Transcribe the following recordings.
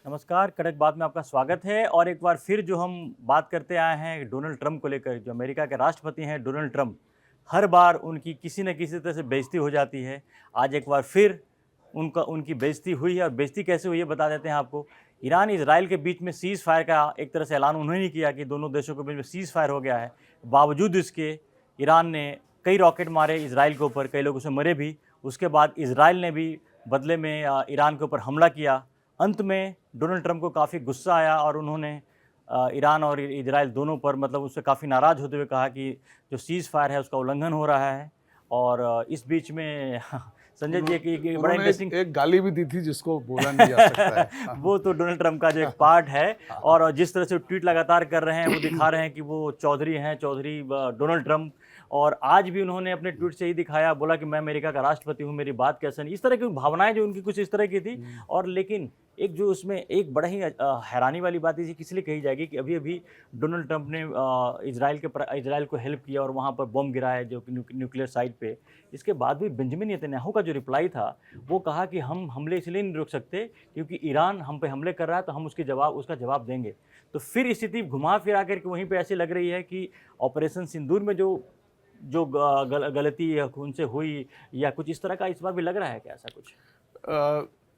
नमस्कार, कड़क बात में आपका स्वागत है। और एक बार फिर जो हम बात करते आए हैं डोनाल्ड ट्रंप को लेकर, जो अमेरिका के राष्ट्रपति हैं डोनाल्ड ट्रंप, हर बार उनकी किसी न किसी तरह से बेइज्जती हो जाती है। आज एक बार फिर उनकी बेइज्जती हुई है, और बेइज्जती कैसे हुई है बता देते हैं आपको। ईरान इजराइल के बीच में सीज़ फायर का एक तरह से ऐलान उन्होंने ही किया कि दोनों देशों के बीच में सीज़ फायर हो गया है। बावजूद इसके ईरान ने कई रॉकेट मारे इजराइल के ऊपर, कई लोग उसमें मरे भी। उसके बाद इजराइल ने भी बदले में ईरान के ऊपर हमला किया। अंत में डोनाल्ड ट्रंप को काफ़ी गुस्सा आया और उन्होंने ईरान और इजराइल दोनों पर मतलब उससे काफ़ी नाराज़ होते हुए कहा कि जो सीज़ फायर है उसका उल्लंघन हो रहा है। और इस बीच में संजय जी की बड़ा इंटरेस्टिंग एक गाली भी दी थी जिसको बोला नहीं जा सकता है। वो तो डोनाल्ड ट्रंप का जो एक पार्ट है। और जिस तरह से ट्वीट लगातार कर रहे हैं वो दिखा रहे हैं कि वो चौधरी हैं, चौधरी डोनाल्ड ट्रंप। और आज भी उन्होंने अपने ट्वीट से ही दिखाया, बोला कि मैं अमेरिका का राष्ट्रपति हूँ, मेरी बात कैसे नहीं, इस तरह की भावनाएं जो उनकी कुछ इस तरह की थी। और लेकिन एक जो उसमें एक बड़ा ही हैरानी वाली बात इसलिए कही जाएगी कि अभी अभी डोनाल्ड ट्रंप ने इजराइल को हेल्प किया और वहाँ पर बम गिराया जो न्यूक्लियर साइट पे। इसके बाद भी बेंजामिन नेतन्याहू का जो रिप्लाई था वो कहा कि हम हमले इसलिए नहीं रोक सकते क्योंकि ईरान हम पे हमले कर रहा है, तो हम उसका जवाब देंगे। तो फिर स्थिति घुमा फिरा करके वहीं पे ऐसी लग रही है कि ऑपरेशन सिंदूर में जो गलती उनसे हुई या कुछ इस तरह का इस बार भी लग रहा है क्या ऐसा कुछ?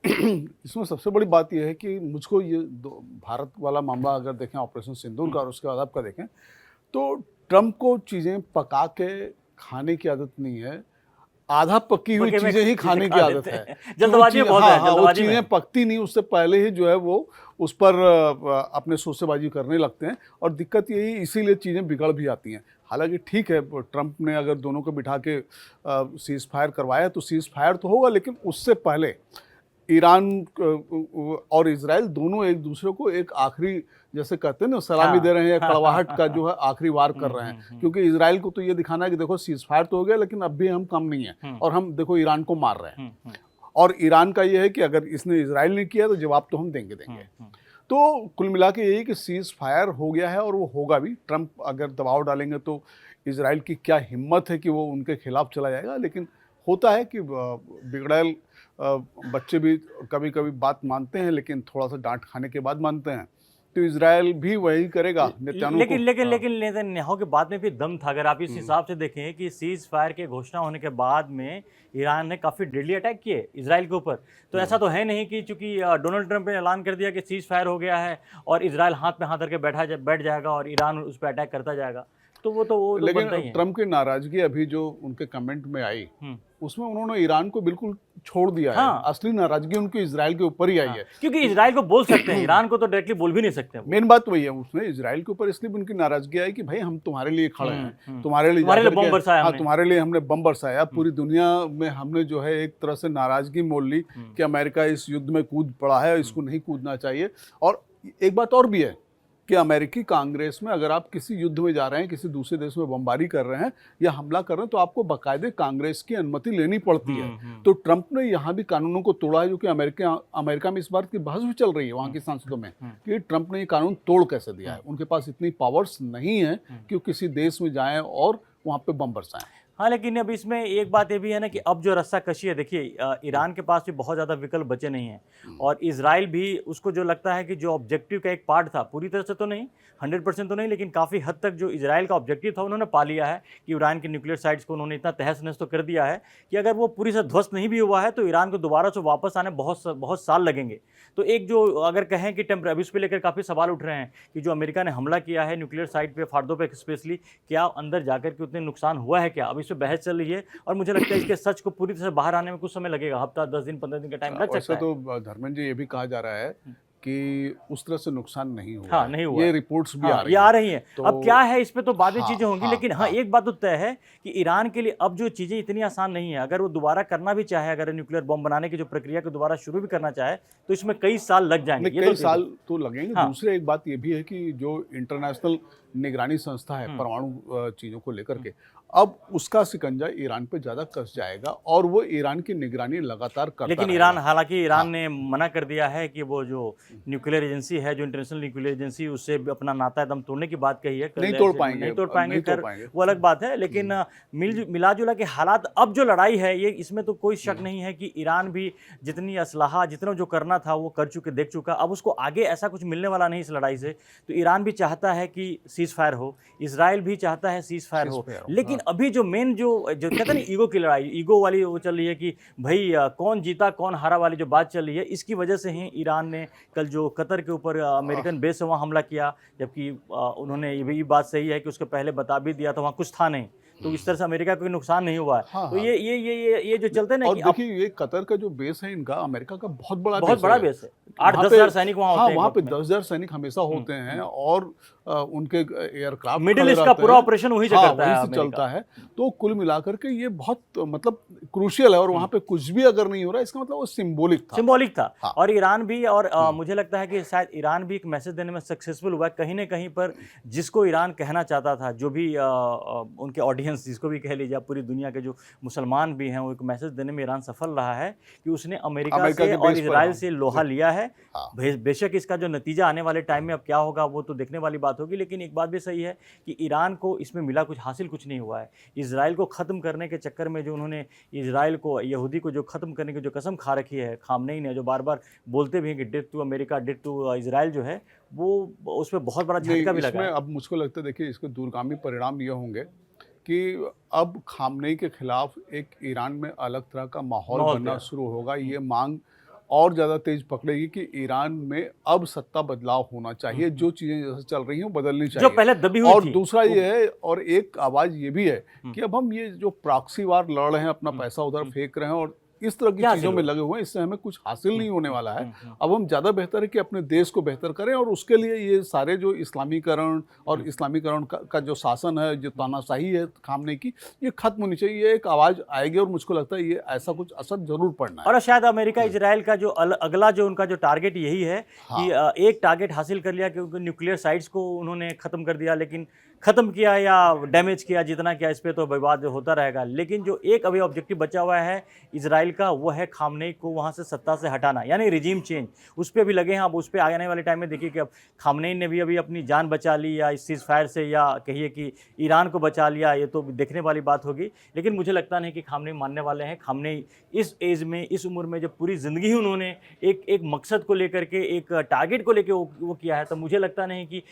इसमें सबसे बड़ी बात यह है कि मुझको ये भारत वाला मामला अगर देखें ऑपरेशन सिंदूर का और उसके बाद आपका देखें तो ट्रंप को चीज़ें पका के खाने की आदत नहीं है, आधा पकी हुई चीज़ें ही खाने की आदत है। जल्दबाजी बहुत है, वो चीज़ें पकती नहीं, उससे पहले ही जो है वो उस पर अपने सोचेबाजी करने लगते हैं और दिक्कत यही इसीलिए चीज़ें बिगड़ भी जाती हैं। हालांकि ठीक है, ट्रंप ने अगर दोनों को बिठा के सीज़ फायर करवाया तो सीज़ फायर तो होगा, लेकिन उससे पहले ईरान और इजराइल दोनों एक दूसरे को एक आखिरी, जैसे कहते हैं ना, सलामी दे रहे हैं या कड़वाहट का जो है आखिरी वार कर रहे हैं। क्योंकि इजराइल को तो ये दिखाना है कि देखो सीज फायर तो हो गया लेकिन अब भी हम कम नहीं है और हम देखो ईरान को मार रहे हैं। और ईरान का ये है कि अगर इसने इजराइल ने किया तो जवाब तो हम देंगे। तो कुल मिला के यही कि सीज फायर हो गया है और वो होगा भी। ट्रंप अगर दबाव डालेंगे तो इजराइल की क्या हिम्मत है कि वो उनके खिलाफ चला जाएगा। लेकिन होता है कि बिगड़ैल बच्चे भी कभी कभी बात मानते हैं, लेकिन थोड़ा सा डांट खाने के बाद मानते हैं। तो इजराइल भी वही करेगा लेकिन नेतन्याहू के बाद में भी दम था। अगर आप इस हिसाब से देखें कि सीज फायर के घोषणा होने के बाद में ईरान ने काफ़ी डेडली अटैक किए इजराइल के ऊपर। तो ऐसा तो है नहीं कि चूंकि डोनाल्ड ट्रंप ने ऐलान कर दिया कि सीज फायर हो गया है और इजराइल हाथ में हाथ रख के बैठ जाएगा और ईरान उस पर अटैक करता जाएगा। तो वो तो लेकिन ट्रंप की नाराजगी अभी जो उनके कमेंट में आई उसमें उन्होंने ईरान को बिल्कुल छोड़ दिया है। असली नाराजगी उनकी इजराइल के ऊपर ही आई है। क्योंकि इजराइल को बोल सकते हैं, ईरान को तो डायरेक्टली बोल भी नहीं सकते। मेन बात वही है, उसमें इजराइल के ऊपर इसलिए उनकी नाराजगी आई कि भाई हम तुम्हारे लिए खड़े हैं, तुम्हारे लिए बम बरसाया, तुम्हारे लिए हमने बम बरसाया। पूरी दुनिया में हमने जो है एक तरह से नाराजगी मोल ली कि अमेरिका इस युद्ध में कूद पड़ा है, इसको नहीं कूदना चाहिए। और एक बात और भी है कि अमेरिकी कांग्रेस में अगर आप किसी युद्ध में जा रहे हैं, किसी दूसरे देश में बमबारी कर रहे हैं या हमला कर रहे हैं, तो आपको बाकायदे कांग्रेस की अनुमति लेनी पड़ती है। तो ट्रंप ने यहाँ भी कानूनों को तोड़ा है, जो कि अमेरिका में इस बात की बहस भी चल रही है वहाँ की सांसदों में कि ट्रंप ने ये कानून तोड़ कैसे दिया है। उनके पास इतनी पावर्स नहीं है कि वो किसी देश में जाएं और वहाँ पे बम बरसाएं। हाँ, लेकिन अब इसमें एक बात ये भी है ना कि अब जो रस्साकशी है, देखिए ईरान के पास भी बहुत ज़्यादा विकल्प बचे नहीं हैं और इजराइल भी उसको जो लगता है कि जो ऑब्जेक्टिव का एक पार्ट था, पूरी तरह से तो नहीं, 100% तो नहीं, लेकिन काफ़ी हद तक जो इजराइल का ऑब्जेक्टिव था उन्होंने पा लिया है कि ईरान के न्यूक्लियर साइट्स को उन्होंने इतना तहस नहस तो कर दिया है कि अगर वो पूरी से ध्वस्त नहीं भी हुआ है तो ईरान को दोबारा से वापस आने बहुत साल लगेंगे। तो एक जो अगर कहें कि अभी उस पर लेकर काफ़ी सवाल उठ रहे हैं कि जो अमेरिका ने हमला किया है न्यूक्लियर साइट पे, फार्दो पे स्पेशली, क्या अंदर जाकर के उतने नुकसान हुआ है क्या? अब इस पर बहस चल रही है और मुझे लगता है इसके सच को पूरी तरह से बाहर आने में कुछ समय लगेगा, हफ्ता 10 दिन 15 दिन का टाइम लग सकता है। तो धर्मेंद्र जी ये भी कहा जा रहा है कि उस तरह से नुकसान नहीं हुआ। हाँ, नहीं हुआ। ये रिपोर्ट्स भी आ रही हैं। तो अब क्या है इस पे तो बाद में चीजें होंगी, लेकिन एक बात तो तय है कि ईरान के लिए अब जो चीजें इतनी आसान नहीं है। अगर वो दोबारा करना भी चाहे, अगर न्यूक्लियर बम बनाने की जो प्रक्रिया को दोबारा शुरू भी करना चाहे तो इसमें कई साल लग जाएंगे। कई साल तो लगेंगे। दूसरे एक बात ये भी है कि जो इंटरनेशनल निगरानी संस्था है परमाणु चीजों को लेकर के, अब उसका शिकंजा ईरान पे ज़्यादा कस जाएगा और वो ईरान की निगरानी लगातार करता लेकिन रहेगा। ईरान, हालांकि ईरान ने मना कर दिया है कि वो जो न्यूक्लियर एजेंसी है, जो इंटरनेशनल न्यूक्लियर एजेंसी, उससे भी अपना नाता एकदम तोड़ने की बात कही है। नहीं तोड़ पाएंगे, नहीं तोड़ पाएंगे, नहीं तोड़ खैर पाएंगे। वो अलग बात है। लेकिन मिला जुला के हालात, अब जो लड़ाई है ये, इसमें तो कोई शक नहीं है कि ईरान भी जितनी असलाहा, जितना जो करना था वो कर चुके, देख चुका। अब उसको आगे ऐसा कुछ मिलने वाला नहीं इस लड़ाई से। तो ईरान भी चाहता है कि सीज फायर हो, इसराइल भी चाहता है सीज फायर हो। लेकिन अभी जो मेन जो कहते हैं ना ईगो की लड़ाई, ईगो वाली वो चल रही है कि भाई कौन जीता कौन हारा वाली जो बात चल रही है, इसकी वजह से ही ईरान ने कल जो कतर के ऊपर अमेरिकन बेस है वहाँ हमला किया। जबकि उन्होंने ये भी बात सही है कि उसके पहले बता भी दिया था वहाँ कुछ था नहीं, तो इस तरह से अमेरिका को कोई नुकसान नहीं हुआ है। हाँ, तो हाँ। ये जो चलते हैं ना और कि देखिए ये कतर का जो बेस है इनका, अमेरिका का बहुत बड़ा बेस है। 8-10 हज़ार सैनिक वहाँ होते हाँ, हैं। वहाँ पे 10,000 सैनिक हमेशा होते हैं और उनके एयरक्राफ्ट मिडिल ईस्ट का पूरा ऑपरेशन वहीं से करता है, वहीं से चलता है। तो कुल मिलाकर के ये बहुत मतलब क्रूशियल है और वहाँ पे कुछ भी अगर नहीं हो रहा इसका मतलब वो सिंबॉलिक था। हाँ। और ईरान भी, और मुझे लगता है कि शायद ईरान भी एक मैसेज देने में सक्सेसफुल हुआ कहीं ना कहीं पर। जिसको ईरान कहना चाहता था, जो भी उनके ऑडियंस जिसको भी कह लीजिए, पूरी दुनिया के जो मुसलमान भी हैं, वो एक मैसेज देने में ईरान सफल रहा है कि उसने अमेरिका से और इजराइल से लोहा लिया है। बेशक इसका जो नतीजा आने वाले टाइम में अब क्या होगा वो तो देखने वाली बात होगी, लेकिन एक बात भी सही है कि ईरान को इसमें मिला कुछ, हासिल कुछ नहीं हुआ है। इजराइल को ख़त्म करने के चक्कर में जो उन्होंने इजराइल को, यहूदी को जो ख़त्म करने की जो कसम खा रखी है खामनेई ने, जो बार बार बोलते भी हैं कि death to America, death to Israel, जो है वो उस पर बहुत बड़ा झटका भी लगा है। अब मुझको लगता है, देखिए इसके दूरगामी परिणाम ये होंगे कि अब खामनेई के खिलाफ एक ईरान में अलग तरह का माहौल बनना शुरू होगा। ये मांग और ज़्यादा तेज पकड़ेगी कि ईरान में अब सत्ता बदलाव होना चाहिए, जो चीज़ें जैसे चल रही हैं वो बदलनी चाहिए, जो पहले दबी हुई और थी। दूसरा ये है, और एक आवाज़ ये भी है कि अब हम ये जो प्रॉक्सी वार लड़ रहे हैं, अपना पैसा उधर फेंक रहे हैं और इस तरह की चीज़ों में लगे हुए हैं, इससे हमें कुछ हासिल नहीं होने वाला है। अब हम ज़्यादा बेहतर है कि अपने देश को बेहतर करें, और उसके लिए ये सारे जो इस्लामीकरण और इस्लामीकरण का जो शासन है, जो तानाशाही है खामनेई की, ये खत्म होनी चाहिए। ये एक आवाज़ आएगी और मुझको लगता है ये ऐसा कुछ असर जरूर पड़ना है। और शायद अमेरिका इजराइल का जो अगला जो उनका जो टारगेट यही है कि एक टारगेट हासिल कर लिया कि न्यूक्लियर साइट्स को उन्होंने ख़त्म कर दिया, लेकिन ख़त्म किया या डैमेज किया, जितना किया इस पर तो विवाद होता रहेगा। लेकिन जो एक अभी ऑब्जेक्टिव बचा हुआ है इजराइल का, वो है खामनेई को वहाँ से सत्ता से हटाना, यानी रिजीम चेंज। उस पर भी लगे हैं। अब उस पर आने वाले टाइम में देखिए कि अब खामनेई ने भी अभी अपनी जान बचा ली, या इस सीज फायर से, या कहिए कि ईरान को बचा लिया, ये तो देखने वाली बात होगी। लेकिन मुझे लगता नहीं कि खामनेई मानने वाले हैं। खामनेई इस एज में, इस उम्र में, जब पूरी ज़िंदगी ही उन्होंने एक मकसद को लेकर के, एक टारगेट को लेकर वो किया है, तो मुझे लगता नहीं कि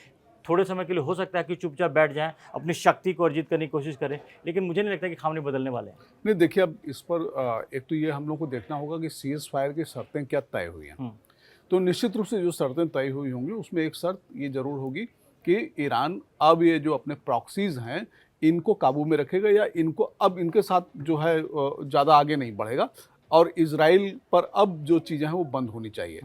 थोड़े समय के लिए हो सकता है कि चुपचाप बैठ जाएं, अपनी शक्ति को अर्जित करने की कोशिश करें। लेकिन मुझे नहीं लगता कि खामनेई बदलने वाले हैं। नहीं, देखिए अब इस पर एक तो ये हम लोग को देखना होगा कि सीज फायर की शर्तें क्या तय हुई हैं। तो निश्चित रूप से जो शर्तें तय हुई होंगी उसमें एक शर्त ये जरूर होगी कि ईरान अब ये जो अपने प्रॉक्सीज हैं इनको काबू में रखेगा, या इनको अब इनके साथ जो है ज़्यादा आगे नहीं बढ़ेगा, और इजराइल पर अब जो चीज़ें हैं वो बंद होनी चाहिए।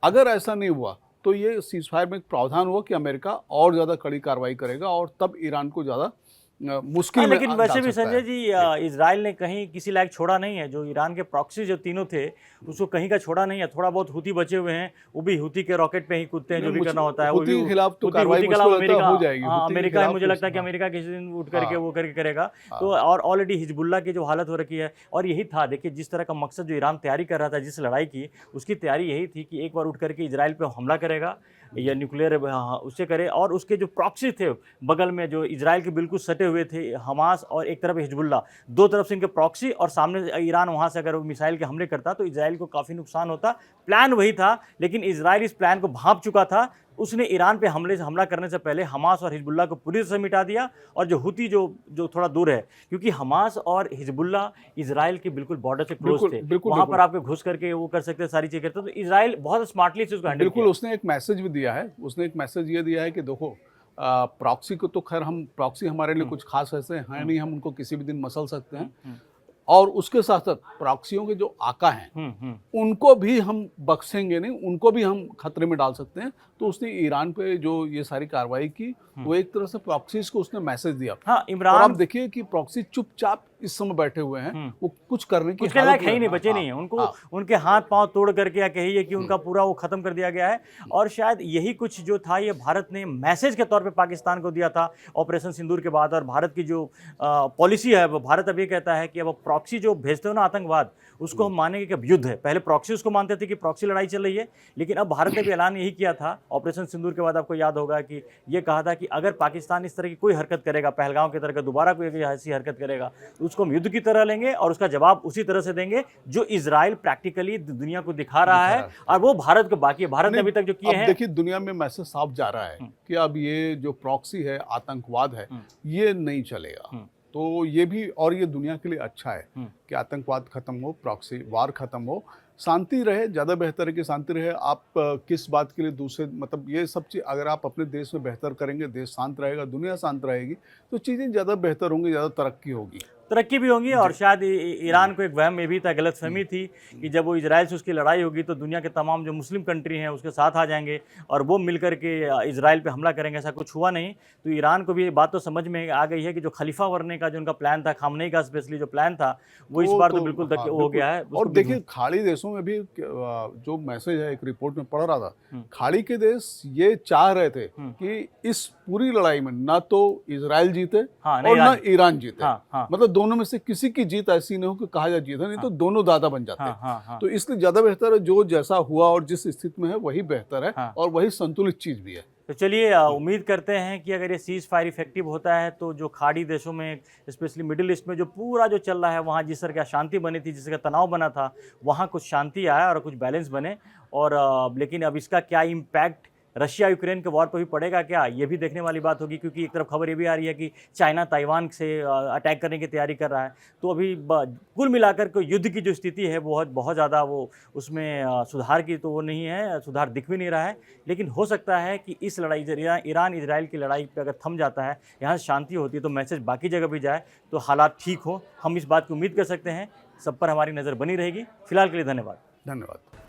अगर ऐसा नहीं हुआ तो ये सीज फायर में एक प्रावधान हुआ कि अमेरिका और ज़्यादा कड़ी कार्रवाई करेगा और तब ईरान को ज़्यादा मुश्किल में लेकिन वैसे डाल भी सकता संजय है। जी, इजराइल ने कहीं किसी लायक छोड़ा नहीं है। जो ईरान के प्रॉक्सी जो तीनों थे, उसको कहीं का छोड़ा नहीं है। थोड़ा बहुत हुती बचे हुए हैं, वो भी हुती के रॉकेट पे ही कूदते हैं, जो भी करना होता है। हुती के खिलाफ तो कार्रवाई मुझको लगता है हो जाएगी। हाँ, अमेरिका है, मुझे लगता है कि अमेरिका किसी दिन उठ करके वो करके करेगा। तो और ऑलरेडी हिजबुल्लाह की जो हालत हो रखी है, और यही था, देखिए जिस तरह का मकसद जो ईरान तैयारी कर रहा था, जिस लड़ाई की, उसकी तैयारी यही थी कि एक बार उठ करके इजराइल पे हमला करेगा या न्यूक्लियर उससे करे। और उसके जो प्रॉक्सी थे बगल में, जो इजराइल के बिल्कुल सटे हुए थे, हमास और एक तरफ हिजबुल्लाह, दो तरफ से इनके प्रॉक्सी, और सामने ईरान वहाँ से अगर वो मिसाइल के हमले करता तो इजराइल को काफ़ी नुकसान होता। प्लान वही था, लेकिन इजराइल इस प्लान को भांप चुका था। उसने ईरान पे हमला करने से पहले हमास और हिजबुल्लाह को पूरी तरह से मिटा दिया। और जो हुती जो थोड़ा दूर है, क्योंकि हमास और हिजबुल्लाह इजराइल के बिल्कुल बॉर्डर से क्लोज थे, वहाँ पर आपके घुस करके वो कर सकते, सारी चीज़ करते। तो इजराइल बहुत स्मार्टली से उसको हैंडल किया। उसने एक मैसेज भी दिया है। उसने एक मैसेज ये दिया है कि देखो, प्रॉक्सी को तो खैर हम, प्रॉक्सी हमारे लिए कुछ खास ऐसे हैं नहीं, हम उनको किसी भी दिन मसल सकते हैं, और उसके साथ साथ प्रॉक्सियों के जो आका हैं उनको भी हम बख्शेंगे नहीं, उनको भी हम खतरे में डाल सकते हैं। तो उसने ईरान पे जो ये सारी कार्रवाई की, वो एक तरह से प्रॉक्सीज को उसने मैसेज दिया। हाँ, इमरान, और आप देखिए कि प्रॉक्सी चुपचाप इस समय बैठे हुए हैं वो कुछ करने की उसके लायक है ही नहीं, हाँ, बचे नहीं है उनको, उनके हाथ पांव तोड़ करके या कहिए कि उनका पूरा वो खत्म कर दिया गया है। और शायद यही कुछ जो था ये भारत ने मैसेज के तौर पे पाकिस्तान को दिया था ऑपरेशन सिंदूर के बाद। और भारत की जो पॉलिसी है वो भारत अब ये कहता है कि अब प्रॉक्सी जो भेजते हो ना आतंकवाद, उसको हम मानेंगे कि अब युद्ध है। पहले प्रॉक्सी उसको मानते थे कि प्रॉक्सी लड़ाई चल रही है, लेकिन अब भारत ने भी ऐलान यही किया था ऑपरेशन सिंदूर के बाद, आपको याद होगा कि ये कहा था कि अगर पाकिस्तान इस तरह की कोई हरकत करेगा, पहलगाम की तरह का दोबारा कोई ऐसी हरकत करेगा, तो उसको हम युद्ध की तरह लेंगे और उसका जवाब उसी तरह से देंगे जो इजराइल प्रैक्टिकली दुनिया को दिखा रहा है। और वो भारत को बाकी है, भारत ने अभी तक जो किए हैं। देखिए दुनिया में मैसेज साफ जा रहा है कि अब ये जो प्रॉक्सी है, आतंकवाद है, ये नहीं चलेगा। तो ये भी, और ये दुनिया के लिए अच्छा है कि आतंकवाद खत्म हो, प्रॉक्सी वार खत्म हो, शांति रहे। ज़्यादा बेहतर है कि शांति रहे। आप किस बात के लिए दूसरे, मतलब ये सब चीज़ अगर आप अपने देश में बेहतर करेंगे, देश शांत रहेगा, दुनिया शांत रहेगी, तो चीज़ें ज़्यादा बेहतर होंगी, ज़्यादा तरक्की होगी, तरक्की भी होंगी। और शायद ईरान को एक वहम में भी था, गलतफहमी थी कि जब वो इजराइल से उसकी लड़ाई होगी तो दुनिया के तमाम जो मुस्लिम कंट्री हैं उसके साथ आ जाएंगे और वो मिलकर के इजराइल पे हमला करेंगे। ऐसा कुछ हुआ नहीं। तो ईरान को भी ये बात तो समझ में आ गई है कि जो खलीफा बनने का जो उनका प्लान था, खामनेई का स्पेशली जो प्लान था, वो इस बार तो बिल्कुल हो गया है। और देखिए खाड़ी देशों में भी जो मैसेज है, एक रिपोर्ट में पढ़ रहा था, खाड़ी के देश ये चाह रहे थे कि इस पूरी लड़ाई में ना तो इजराइल जीते और ना ईरान जीते। मतलब दोनों में से किसी की जीत ऐसी नहीं हो कि कहा जाए जीता, नहीं तो दोनों दादा बन जाते। तो इसलिए ज्यादा बेहतर है जो जैसा हुआ और जिस स्थिति में है वही बेहतर है और वही संतुलित चीज भी है। तो चलिए उम्मीद करते हैं कि अगर ये सीज फायर इफेक्टिव होता है तो जो खाड़ी देशों में, स्पेशली मिडिल ईस्ट में जो पूरा जो चल रहा है, वहाँ जिस तरह की अशांति बनी थी, जिस तरह का तनाव बना था, वहाँ कुछ शांति आए और कुछ बैलेंस बने। और लेकिन अब इसका क्या इम्पैक्ट रशिया यूक्रेन के वॉर पर भी पड़ेगा क्या, ये भी देखने वाली बात होगी। क्योंकि एक तरफ खबर ये भी आ रही है कि चाइना ताइवान से अटैक करने की तैयारी कर रहा है। तो अभी कुल मिलाकर के युद्ध की जो स्थिति है बहुत ज़्यादा वो उसमें सुधार की तो वो नहीं है, सुधार दिख भी नहीं रहा है। लेकिन हो सकता है कि इस लड़ाई ईरान इजराइल की लड़ाई पर अगर थम जाता है, यहाँ शांति होती है, तो मैसेज बाकी जगह भी जाए तो हालात ठीक हो। हम इस बात की उम्मीद कर सकते हैं। सब पर हमारी नज़र बनी रहेगी। फिलहाल के लिए धन्यवाद।